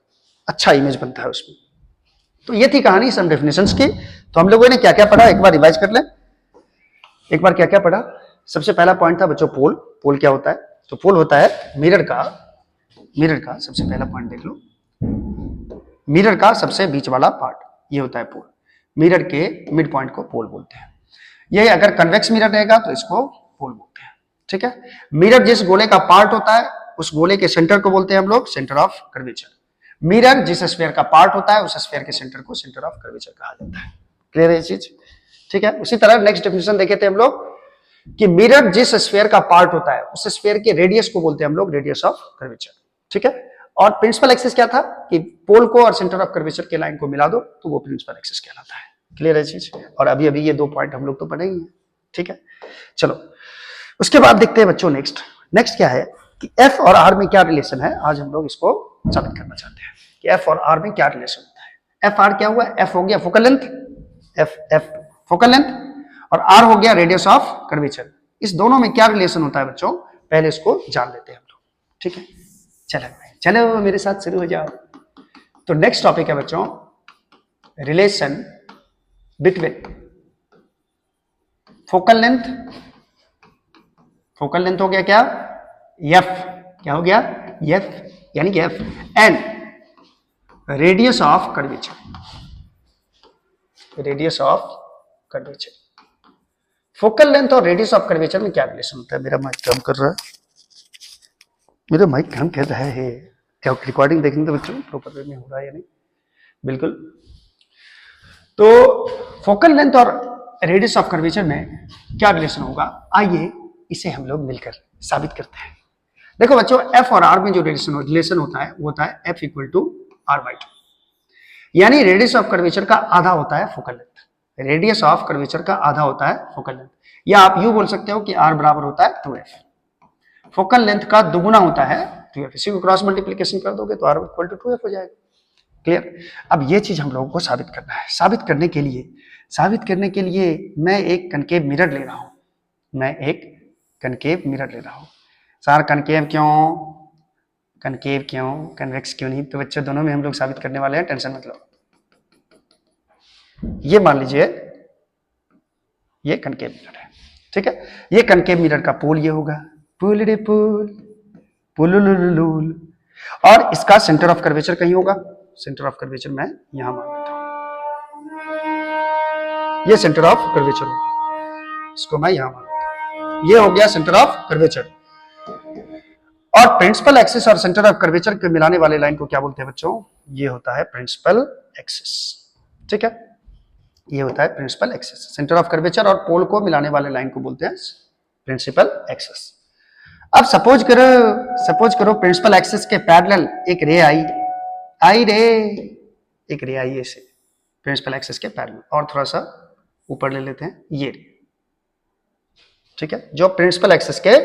अच्छा इमेज बनता है उसमें। तो ये थी कहानी सम डेफिनेशंस की। तो हम लोगों ने क्या क्या पढ़ा, एक बार रिवाइज कर लें। एक बार क्या क्या पढ़ा, सबसे पहला पॉइंट था बच्चों पोल। पोल क्या होता है, तो पोल होता है मिरर का सबसे पहला पॉइंट देख लो, मिरर का सबसे बीच वाला पार्ट ये होता है पोल। मिरर के मिड पॉइंट को पोल बोलते हैं। ये अगर कन्वेक्स मिरर रहेगा तो इसको पोल बोलते हैं, ठीक है। मिरर जिस गोले का पार्ट होता है उस गोले के सेंटर को बोलते हैं हम लोग सेंटर ऑफ कर्वेचर। मिरर जिस स्फीयर का पार्ट होता है उस स्फीयर के सेंटर को सेंटर ऑफ कर्वेचर कहा जाता है। क्लियर है ये चीज, ठीक है। उसी तरह नेक्स्ट डेफिनेशन देखे थे हम लोग कि मिरर जिस स्फीयर का पार्ट होता है उस स्फीयर के रेडियस को बोलते हैं हम लोग रेडियस ऑफ कर्वेचर, ठीक है। और प्रिंसिपल एक्सिस क्या था कि पोल को और सेंटर ऑफ कर्वेचर के लाइन को मिला दो तो वो प्रिंसिपल एक्सिस कहलाता है। क्लियर है चीज। और अभी अभी ये दो पॉइंट हम लोग तो पढ़े ही हैं, ठीक है। चलो उसके बाद देखते हैं बच्चों नेक्स्ट क्या है कि एफ और आर में क्या रिलेशन है। आज हम लोग इसको साबित करना चाहते हैं कि एफ और आर में क्या रिलेशन होता है। एफ आर क्या हुआ, एफ हो गया focal length, F focal length, और आर हो गया रेडियस ऑफ कर्वेचर। इस दोनों में क्या रिलेशन होता है बच्चों, पहले इसको जान लेते हैं हम लोग, ठीक है। चलो मेरे साथ शुरू हो जाओ। तो नेक्स्ट टॉपिक है बच्चों रिलेशन बिटवीन फोकल लेंथ हो गया क्या, एफ, क्या हो गया एफ, यानी कि F, and radius of curvature. Focal length और रेडियस ऑफ कर्वेचर में क्या रिलेशन होता है। मेरा माइक काम कर रहा है, मेरा माइक काम कर रहा है, क्या रिकॉर्डिंग देखने तो बच्चों प्रॉपर वे में हो रहा है या नहीं, बिल्कुल। तो फोकल लेंथ और रेडियस ऑफ कर्वेचर में क्या रिलेशन होगा, आइए इसे हम लोग मिलकर साबित करते हैं। देखो बच्चों एफ और आर में जो रिलेशन होता है वो होता है F equal to R by two, यानी रेडियस ऑफ कर्वेचर का आधा होता है focal length, radius of curvature का आधा होता है फोकल लेंथ। या आप यूं बोल सकते हो कि आर बराबर होता है 2f, फोकल लेंथ का दुगुना होता है 2f। इसी को क्रॉस मल्टीप्लिकेशन कर दोगे तो आर इक्वल टू 2f हो जाएगा। क्लियर। अब ये चीज हम लोगों को साबित करना है। साबित करने के लिए मैं एक कनकेव मिरर ले रहा हूं, सर कनकेव क्यों, कन्वेक्स क्यों नहीं। तो बच्चों दोनों में हम लोग साबित करने वाले हैं, टेंशन मत लो। ये मान लीजिए ये कनकेव मिरर है, ठीक है। ये कनकेव मिरर का पोल ये होगा, पुल रे पुल, और इसका सेंटर ऑफ कर्वेचर कहीं होगा। सेंटर ऑफ कर्वेचर मैं यहां मान लेता हूं, ये सेंटर ऑफ कर्वेचर होगा, इसको मैं यहां मान लेता हूं। ये हो गया सेंटर ऑफ कर्वेचर। और प्रिंसिपल एक्सिस और सेंटर ऑफ कर्वेचर के मिलाने वाले लाइन को क्या बोलते हैं बच्चों, ये होता है प्रिंसिपल एक्सिस, ठीक है। ये होता है principal axis. Centre of curvature और पोल को मिलाने वाले लाइन को बोलते हैं प्रिंसिपल एक्सिस। अब सपोज करो प्रिंसिपल एक्सिस के पैरेलल एक रे आई ऐसे प्रिंसिपल एक्सिस के पैरेलल, और थोड़ा सा ऊपर ले लेते हैं ये रे, ठीक है, जो प्रिंसिपल एक्सिस के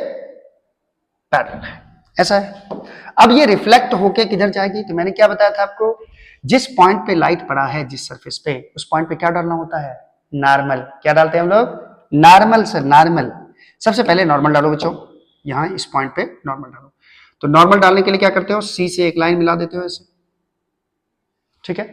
पैरेलल है, ऐसा है। अब ये रिफ्लेक्ट होके किधर जाएगी, तो मैंने क्या बताया था आपको, जिस पॉइंट पे लाइट पड़ा है जिस सरफेस पे, उस पॉइंट पे क्या डालना होता है, नॉर्मल। क्या डालते हैं हम लोग? Normal sir, normal. सबसे पहले नॉर्मल डालो बच्चों, यहां इस पॉइंट पे नॉर्मल डालो। तो नॉर्मल डालने के लिए क्या करते हो? सी से एक लाइन मिला देते हो ऐसे, ठीक है।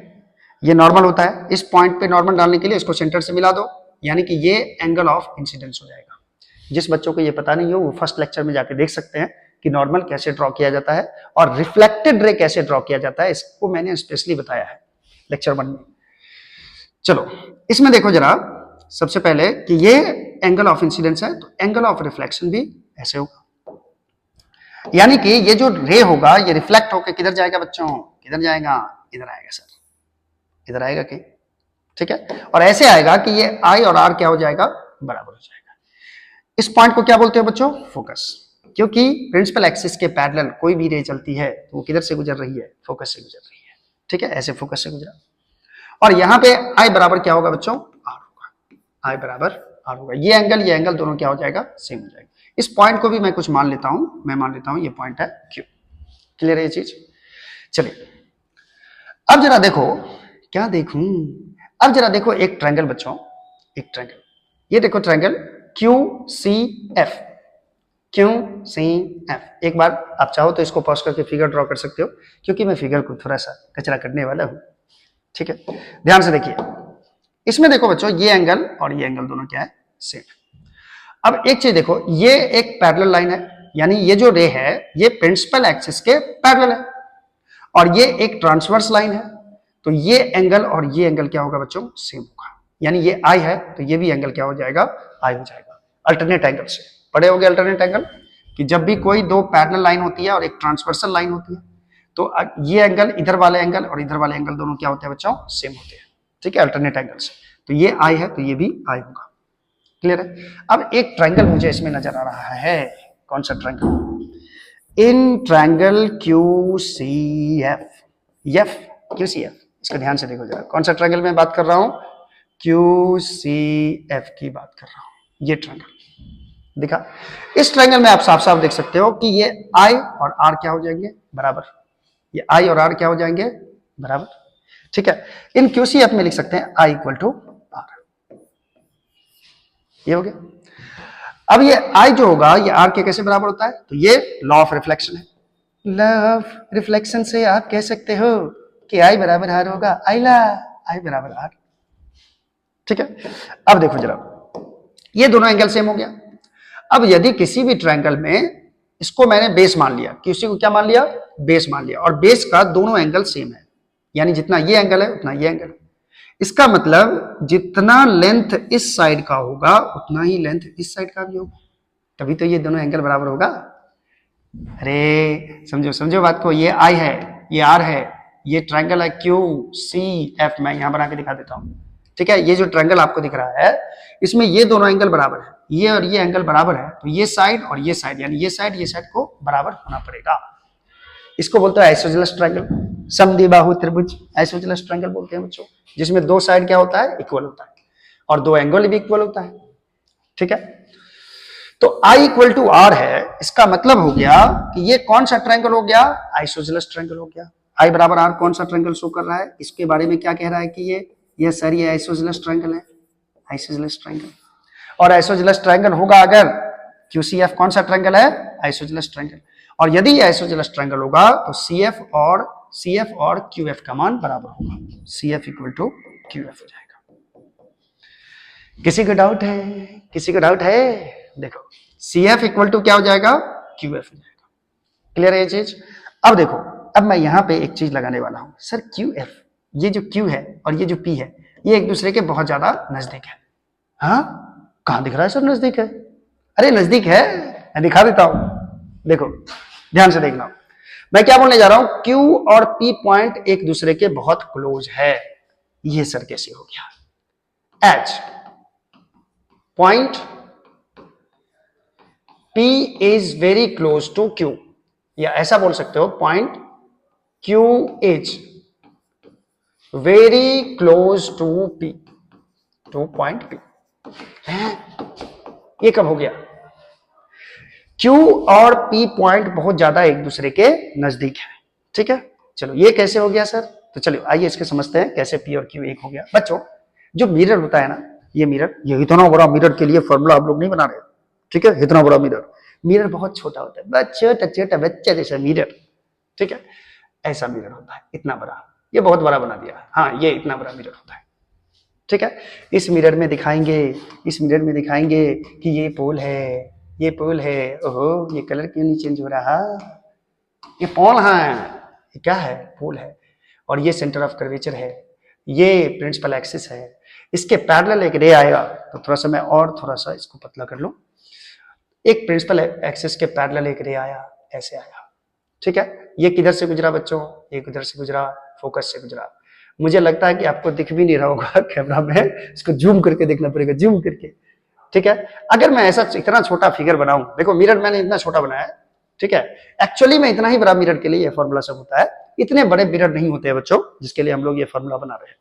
ये नॉर्मल होता है। इस पॉइंट पे नॉर्मल डालने के लिए इसको सेंटर से मिला दो, यानी कि ये एंगल ऑफ इंसिडेंस हो जाएगा। जिस बच्चों को ये पता नहीं हो वो फर्स्ट लेक्चर में जाके देख सकते हैं कि नॉर्मल कैसे ड्रॉ किया जाता है और रिफ्लेक्टेड रे कैसे ड्रॉ किया जाता है, इसको मैंने स्पेशली बताया है लेक्चर 1 में। चलो इसमें देखो जरा, सबसे पहले कि ये एंगल ऑफ इंसिडेंस है, तो एंगल ऑफ रिफ्लेक्शन भी ऐसे होगा, यानी कि ये जो रे होगा ये रिफ्लेक्ट होकर किधर जाएगा बच्चों? किधर जाएगा? इधर आएगा सर, इधर आएगा कि, ठीक है। और ऐसे आएगा कि ये आई और आर क्या हो जाएगा? बराबर हो जाएगा। इस पॉइंट को क्या बोलते हो बच्चों? फोकस। क्योंकि प्रिंसिपल एक्सिस के पैरेलल कोई भी रे चलती है तो वो किधर से गुजर रही है? फोकस से गुजर रही है, ठीक है। ऐसे फोकस से गुजरा, और यहां पे आई बराबर क्या होगा बच्चों? आर होगा। आई बराबर आर होगा। ये एंगल दोनों क्या हो जाएगा? सेम हो जाएगा। इस पॉइंट को भी मैं कुछ मान लेता हूं, मैं मान लेता हूं ये पॉइंट है क्यू। क्लियर है ये चीज? चलिए अब जरा देखो, क्या देखूं? अब जरा देखो एक ट्रायंगल बच्चों, एक ट्रायंगल, ये देखो triangle Q C F. Q C F. एक बार आप चाहो तो इसको पॉज करके फिगर ड्रॉ कर सकते हो, क्योंकि मैं फिगर को थोड़ा सा कचरा करने वाला हूं, ठीक है। ध्यान से देखिए, इसमें देखो बच्चों ये एंगल और ये एंगल दोनों क्या है? सेम। अब एक चीज देखो, ये एक पैरेलल लाइन है, यानी ये जो रे है ये प्रिंसिपल एक्सिस के पैरेलल है, और ये एक ट्रांसवर्स लाइन है, तो ये एंगल और ये एंगल क्या होगा बच्चों? सेम होगा। यानी ये आई है तो ये भी एंगल क्या हो जाएगा? आई हो जाएगा। अल्टरनेट एंगल से पढ़े होंगे अल्टरनेट एंगल, कि जब भी कोई दो पैरेलल लाइन होती है और एक ट्रांसवर्सल लाइन होती है, तो ये एंगल, इधर वाले एंगल और इधर वाले एंगल दोनों क्या होते हैं बच्चों? सेम होते हैं, ठीक है, अल्टरनेट एंगल से। तो ये आई है तो ये भी आई होगा। क्लियर है? अब एक ट्रायंगल मुझे इसमें नजर आ रहा है। कौन सा ट्रायंगल? इन triangle Q C F, F Q C F, इसको ध्यान से देखो जरा। कौन सा ट्रायंगल में बात कर रहा हूं? क्यू सी एफ की बात कर रहा हूं। ये ट्रायंगल दिखा। इस ट्रायंगल में आप साफ साफ देख सकते हो कि ये आई और आर क्या हो जाएंगे? बराबर। ये आई और आर क्या हो जाएंगे? बराबर, ठीक है। इन क्यू सी एफ में लिख सकते हैं आई इक्वल टू आर। ये हो गया। अब ये आई जो होगा ये आर के कैसे बराबर होता है? तो ये लॉ ऑफ रिफ्लेक्शन है। लॉ ऑफ रिफ्लेक्शन से आप कह सकते हो कि आई बराबर आर होगा। आई बराबर आर, ठीक है। अब देखो जरा, ये दोनों एंगल सेम हो गया। अब यदि किसी भी ट्रायंगल में इसको मैंने बेस मान लिया, किसी को क्या मान लिया? बेस मान लिया, और बेस का दोनों एंगल सेम है, यानी जितना ये एंगल है उतना ये एंगल है। इसका मतलब जितना लेंथ इस साइड का होगा उतना ही लेंथ इस साइड का भी होगा, तभी तो ये दोनों एंगल बराबर होगा। अरे समझो समझो बात को। ये आई है, ये आर है, ये ट्रायंगल है क्यू सी एफ। मैं यहां बना के दिखा देता हूं, ठीक है। ये जो ट्रायंगल आपको दिख रहा है इसमें ये दोनों एंगल बराबर है, ये और ये एंगल बराबर है, तो ये साइड और ये साइड, यानी ये साइड को बराबर होना पड़ेगा। इसको बोलते हैं आइसोसेलेस ट्रायंगल, समद्विबाहु त्रिभुज आइसोसेलेस ट्रायंगल बोलते हैं बच्चों, जिसमें दो साइड क्या होता है? इक्वल होता है, और दो एंगल भी इक्वल होता है, ठीक है। तो I इक्वल टू आर है, इसका मतलब हो गया कि ये कौन सा ट्रायंगल हो गया? आइसोसेलेस ट्रायंगल हो गया। I बराबर आर कौन सा ट्रायंगल शो कर रहा है? इसके बारे में क्या कह रहा है कि ये सर ये आइसोसेलेस ट्रायंगल है, आइसोसेलेस ट्रायंगल। और आइसोसेलेस ट्रायंगल होगा अगर QCF कौन सा ट्रायंगल है? Isosceles triangle. और यदि आइसोसेलेस ट्रायंगल होगा तो CF और QF का मान बराबर होगा, CF इक्वल टू QF हो जाएगा। किसी को डाउट है? किसी को डाउट है? देखो CF इक्वल टू क्या हो जाएगा? QF हो जाएगा। क्लियर है ये चीज? अब देखो, अब मैं यहां पे एक चीज लगाने वाला हूं। सर QF, ये जो Q है और ये जो P है ये एक दूसरे के बहुत ज्यादा नजदीक है। हाँ, कहां दिख रहा है सर नजदीक है? अरे नजदीक है, मैं दिखा देता हूं। देखो ध्यान से देखना, मैं क्या बोलने जा रहा हूं? Q और P पॉइंट एक दूसरे के बहुत क्लोज है। ये सर कैसे हो गया? H point P is very close to Q, या ऐसा बोल सकते हो point Q is very close to P, to point P। ये कब हो गया? Q और P पॉइंट बहुत ज्यादा एक दूसरे के नजदीक है, ठीक है। चलो ये कैसे हो गया सर? तो चलो आइए इसके समझते हैं कैसे P और Q एक हो गया। बच्चों जो मिरर होता है ना, ये मिरर, ये इतना बड़ा मिरर के लिए फॉर्मूला आप लोग नहीं बना रहे, ठीक है, इतना बड़ा मिरर, मिरर बहुत छोटा होता है, बस छोटा छोटा बच्चा जैसा मिरर, ठीक है, ऐसा मिरर होता है, इतना बड़ा, ये बहुत बड़ा बना दिया, हाँ ये इतना बड़ा मिरर होता है, ठीक है। इस मिरर में दिखाएंगे, इस मिरर में दिखाएंगे कि ये पोल है, ये पोल है, ओहो ये कलर क्यों नहीं चेंज हो रहा, ये पोल है, ये क्या है, पोल है, और ये सेंटर ऑफ कर्वेचर है, ये प्रिंसिपल एक्सिस है, इसके पैरेलल एक रे आएगा, तो थोड़ा सा मैं और थोड़ा सा इसको पतला कर लूं, एक प्रिंसिपल एक्सिस के पैरेलल एक रे आया, ऐसे आया, ठीक है, ये किधर से गुजरा बच्चों, ये किधर से गुजरा, फोकस से गुजरा, मुझे लगता है कि आपको दिख भी नहीं रहा होगा कैमरा में, इसको जूम करके देखना पड़ेगा, जूम करके, ठीक है। अगर मैं ऐसा इतना छोटा फिगर बनाऊं, देखो मिरर मैंने इतना छोटा बनाया है, ठीक है, एक्चुअली में इतना ही बड़ा मिरर के लिए ये फॉर्मूला सब होता है, इतने बड़े मिरर नहीं होते हैं बच्चों जिसके लिए हम लोग ये फॉर्मूला बना रहे हैं,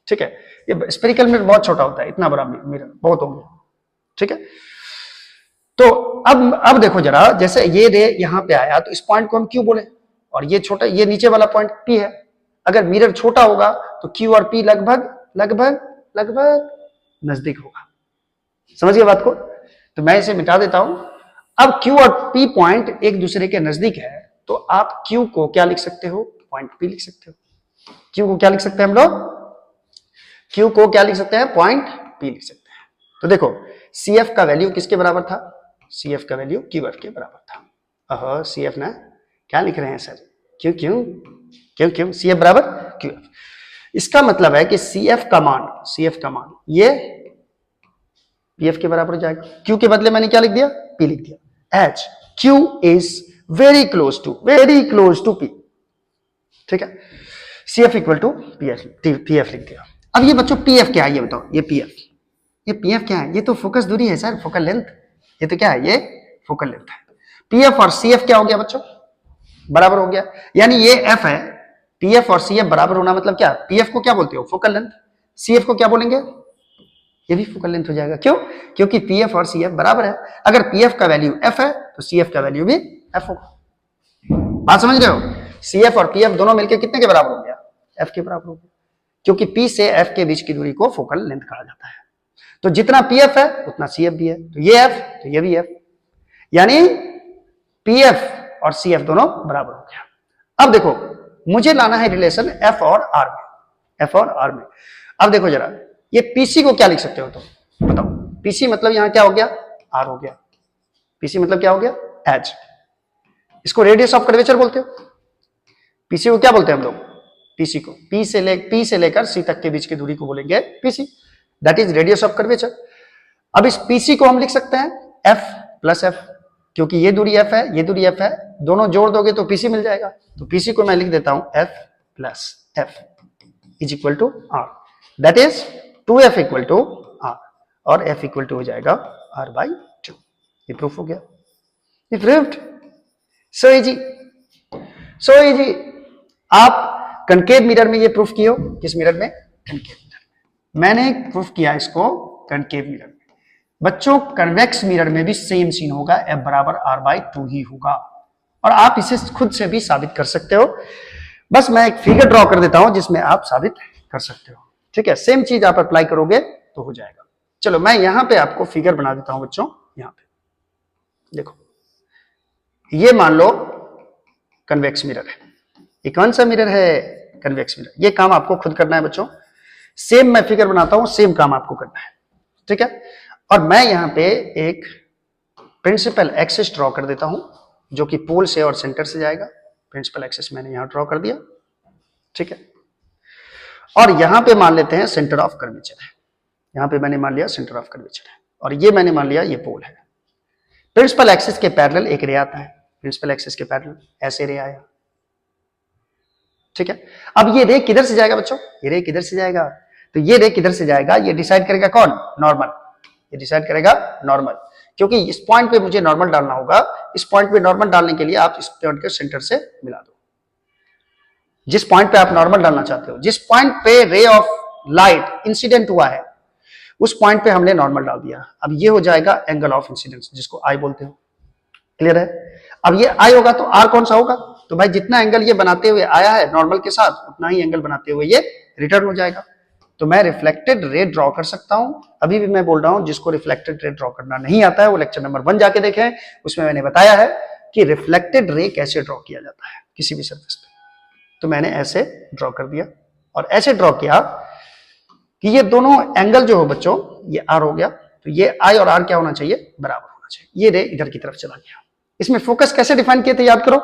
ठीक है, ये स्फेरिकल मिरर बहुत छोटा होता है, इतना बड़ा मिरर बहुत हो गया, ठीक है। तो अब देखो जरा, जैसे ये रे यहां पे आया तो इस पॉइंट को हम क्यू बोले, और ये छोटा, ये नीचे वाला पॉइंट पी है, अगर मिरर छोटा होगा तो क्यू और पी लगभग लगभग लगभग नजदीक होगा, समझ गए बात को, तो मैं इसे मिटा देता हूं। अब Q और P पॉइंट एक दूसरे के नजदीक है, तो आप Q को क्या लिख सकते हो, पॉइंट P लिख सकते हो, Q को क्या लिख सकते हैं हम लोग, Q को क्या लिख सकते हैं, पॉइंट P लिख सकते हैं। तो देखो CF का वैल्यू किसके बराबर था, CF का वैल्यू QF के बराबर था, अहो CF ना क्या लिख रहे हैं सर, क्यों क्यों क्यों क्यों, CF बराबर QF, इसका मतलब है कि CF का मान ये PF के बराबर हो जाएगा, Q के बदले मैंने क्या लिख दिया, P लिख दिया, H Q is very close to P, ठीक है, CF इक्वल टू PF लिख दिया। अब ये बच्चों PF क्या है ये बताओ, ये PF क्या है, ये तो फोकस दूरी है सर, फोकल लेंथ, ये तो क्या है, ये फोकल लेंथ है। PF और CF क्या हो गया बच्चों, बराबर हो गया, यानी ये F है, PF और CF बराबर होना मतलब क्या, PF को क्या बोलते हो, फोकल लेंथ, CF को क्या बोलेंगे, ये भी फोकल लेंथ हो जाएगा, क्यों, क्योंकि PF और CF बराबर है, अगर PF का वैल्यू F है तो CF का वैल्यू भी F होगा, बात समझ रहे हो, CF और PF दोनों मिलकर कितने के बराबर हो गया, F के बराबर हो गया, क्योंकि P से F के बीच की दूरी को फोकल लेंथ कहा जाता है, तो जितना PF है उतना CF भी है, तो ये F तो ये भी F, यानी PF और CF दोनों बराबर हो गया। अब देखो मुझे लाना है रिलेशन F और R में, अब देखो जरा, ये PC को क्या लिख सकते हो, तो बताओ, PC मतलब यहां क्या हो गया, R हो गया, PC मतलब क्या हो गया, H, इसको रेडियस ऑफ कर्वेचर बोलते हो, PC को क्या बोलते हैं हम लोग, PC को P से लेकर C तक के बीच की दूरी को बोलेंगे PC, that is radius of curvature. अब इस PC को हम लिख सकते हैं F प्लस F, क्योंकि ये दूरी F है, ये दूरी F है, दोनों जोड़ दोगे तो PC मिल जाएगा, तो PC को मैं लिख देता हूं F plus F is equal to R, that is 2F equal to R, और F इक्वल टू हो जाएगा R/2, ये प्रूफ हो गया, ये प्रूव्ड, सो इजी। आप कनकेव मिरर में ये प्रूफ किए हो, किस मिरर में, कनकेव मिरर में, मैंने प्रूफ किया इसको कनकेव मिरर में। बच्चों कन्वेक्स मिरर में भी सेम सीन होगा, F बराबर R/2 ही होगा, और आप इसे खुद से भी साबित कर सकते हो, बस मैं एक फिगर ड्रॉ कर देता हूं जिसमें आप साबित कर सकते हो, ठीक है, सेम चीज आप अप्लाई करोगे तो हो जाएगा। चलो मैं यहां पे आपको फिगर बना देता हूं बच्चों, यहां पे देखो, ये मान लो कन्वेक्स मिरर है, ये कौन सा मिरर है, कन्वेक्स मिरर, ये काम आपको खुद करना है बच्चों, सेम मैं फिगर बनाता हूं, सेम काम आपको करना है, ठीक है, और मैं यहां पे एक प्रिंसिपल एक्सिस ड्रॉ कर देता हूं जो कि पोल से और सेंटर से जाएगा, प्रिंसिपल एक्सिस मैंने यहां ड्रॉ कर दिया, ठीक है, और यहां पे मान लेते हैं सेंटर ऑफ कर्वेचर है, यहां पे मैंने मान लिया सेंटर ऑफ कर्वेचर है, और ये मैंने मान लिया ये पोल है, प्रिंसिपल एक्सिस के पैरेलल एक रे आता है, प्रिंसिपल एक्सिस के पैरेलल ऐसे रे आया, ठीक है। अब ये रे किधर से जाएगा बच्चों, ये रे किधर से जाएगा, तो ये रे किधर से जाएगा, ये डिसाइड करेगा कौन, नॉर्मल, ये डिसाइड करेगा नॉर्मल, क्योंकि इस पॉइंट पे मुझे नॉर्मल डालना होगा, इस पॉइंट पे नॉर्मल डालने के लिए आप इस पॉइंट के सेंटर से मिला दो, जिस पॉइंट पे आप नॉर्मल डालना चाहते हो, जिस पॉइंट पे रे ऑफ लाइट इंसिडेंट हुआ है उस पॉइंट पे हमने नॉर्मल डाल दिया, अब ये हो जाएगा एंगल ऑफ इंसिडेंस, जिसको आई बोलते हो, क्लियर है। अब ये आई होगा तो आर कौन सा होगा, तो भाई जितना एंगल ये बनाते हुए आया है नॉर्मल के साथ उतना ही एंगल बनाते हुए ये रिटर्न हो जाएगा, तो मैं रिफ्लेक्टेड रे ड्रॉ कर सकता हूं। अभी भी मैं बोल रहा हूं, जिसको रिफ्लेक्टेड रे ड्रॉ करना नहीं आता है वो लेक्चर नंबर 1 जाके देखें, उसमें मैंने बताया है कि रिफ्लेक्टेड रे कैसे ड्रॉ किया जाता है किसी भी सरफेस पे। तो मैंने ऐसे ड्रॉ कर दिया और ऐसे ड्रॉ किया कि ये दोनों एंगल जो हो बच्चों, ये आर हो गया, तो ये आई और आर क्या होना चाहिए, बराबर होना चाहिए। ये रे इधर की तरफ चला गया। इसमें फोकस कैसे डिफाइन किए थे याद करो,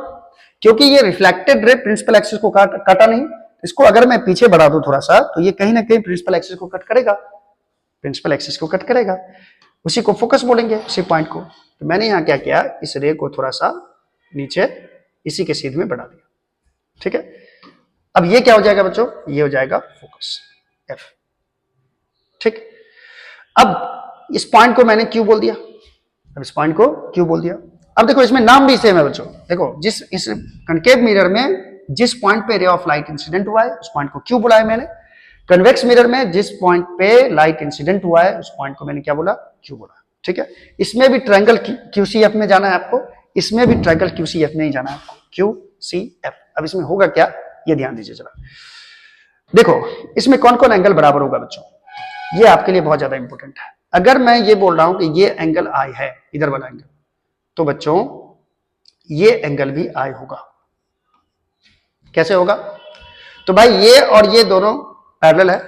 क्योंकि ये रिफ्लेक्टेड रे प्रिंसिपल एक्सिस को काटा नहीं, इसको अगर मैं पीछे बढ़ा दूं थोड़ा सा तो ये कहीं ना कहीं प्रिंसिपल एक्सिस को कट करेगा, प्रिंसिपल एक्सिस को कट करेगा, उसी को फोकस बोलेंगे, उसी पॉइंट को। तो मैंने यहां क्या किया, इस रे को थोड़ा सा नीचे इसी के सीध में बढ़ा दिया, ठीक है। अब ये क्या हो जाएगा बच्चों, ये हो जाएगा फोकस एफ, ठीक। अब इस पॉइंट को मैंने क्यू बोल दिया, अब इस पॉइंट को क्यू बोल दिया। अब देखो इसमें नाम भी सेम है बच्चों, देखो जिस इस कनकेव मिरर में जिस पॉइंट पे रे ऑफ लाइट इंसिडेंट हुआ है उस पॉइंट को क्यू बुलाया मैंने, कन्वेक्स मिरर में जिस पॉइंट पे लाइट इंसिडेंट हुआ है उस पॉइंट को मैंने क्या बोला, क्यू बोला, ठीक है। इसमें भी ट्रायंगल क्यूसीएफ में जाना है आपको, इसमें भी ट्रायंगल क्यूसीएफ में ही जाना है आपको, क्यूसीएफ। अब इसमें होगा क्या, ये ध्यान दीजिए जरा। देखो इसमें कौन कौन एंगल बराबर होगा बच्चों, ये आपके लिए बहुत ज्यादा इंपॉर्टेंट है। अगर मैं ये बोल रहा हूं कि ये एंगल आई है, इधर वाला एंगल, तो बच्चों ये एंगल भी आई होगा। कैसे होगा, तो भाई ये और ये दोनों पैरेलल है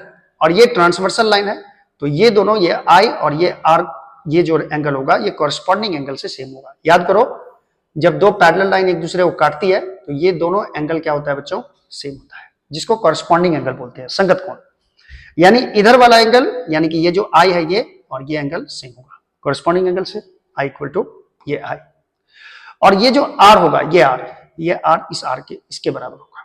और ये ट्रांसवर्सल लाइन है, तो ये दोनों, ये आई और ये आर, ये जो एंगल होगा ये कॉरस्पॉन्डिंग एंगल से सेम होगा। याद करो, जब दो पैरेलल लाइन एक दूसरे को काटती है तो ये दोनों एंगल क्या होता है बच्चों, सेम होता है, जिसको कॉरस्पॉन्डिंग एंगल बोलते हैं, संगत कोण। यानी इधर वाला एंगल, यानी कि ये जो आई है ये और ये एंगल सेम होगा कॉरस्पॉन्डिंग एंगल से, आई इक्वल टू ये आई। और ये जो आर होगा, ये आर इस आर के इसके बराबर होगा।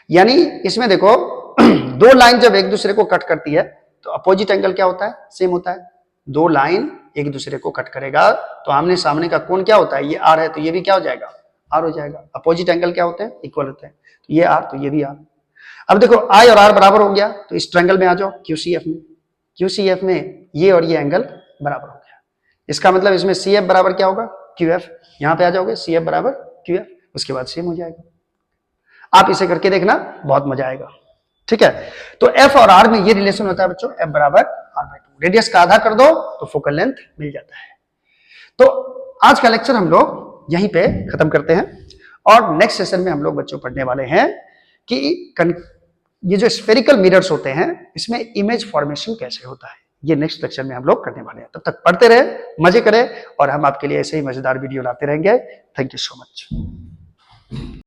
यानी इसमें देखो दो लाइन जब एक दूसरे को कट करती है तो अपोजिट एंगल क्या होता है, सेम होता है। दो लाइन एक दूसरे को कट करेगा तो आमने सामने का कोण क्या होता है, ये आर है तो ये भी क्या हो जाएगा, आर हो जाएगा। अपोजिट एंगल क्या होते हैं, इक्वल होते हैं, तो ये आर तो ये भी आर। अब देखो आई और आर बराबर हो गया, तो इस ट्रायंगल में आ जाओ क्यूसीएफ में, क्यूसीएफ में ये और ये एंगल बराबर हो गया। इसका मतलब इसमें सीएफ बराबर क्या होगा, क्यूएफ। यहां पे आ जाओगे सीएफ बराबर क्यूएफ, उसके बाद सेम हो जाएगा। आप इसे करके देखना, बहुत मजा आएगा, ठीक है। तो एफ और आर में ये रिलेशन होता है बच्चों, एफ बराबर आर बाई टू। रेडियस का आधा कर दो तो फोकल लेंथ मिल जाता है। तो आज का लेक्चर हम लोग यहीं पे खत्म करते हैं और नेक्स्ट सेशन में हम लोग बच्चों पढ़ने वाले हैं कि ये जो स्फेरिकल मिरर्स होते हैं इसमें इमेज फॉर्मेशन कैसे होता है, ये नेक्स्ट लेक्चर में हम लोग करने वाले हैं। तब तक पढ़ते रहे, मजे करें और हम आपके लिए ऐसे ही मजेदार वीडियो लाते रहेंगे। Thank you so much.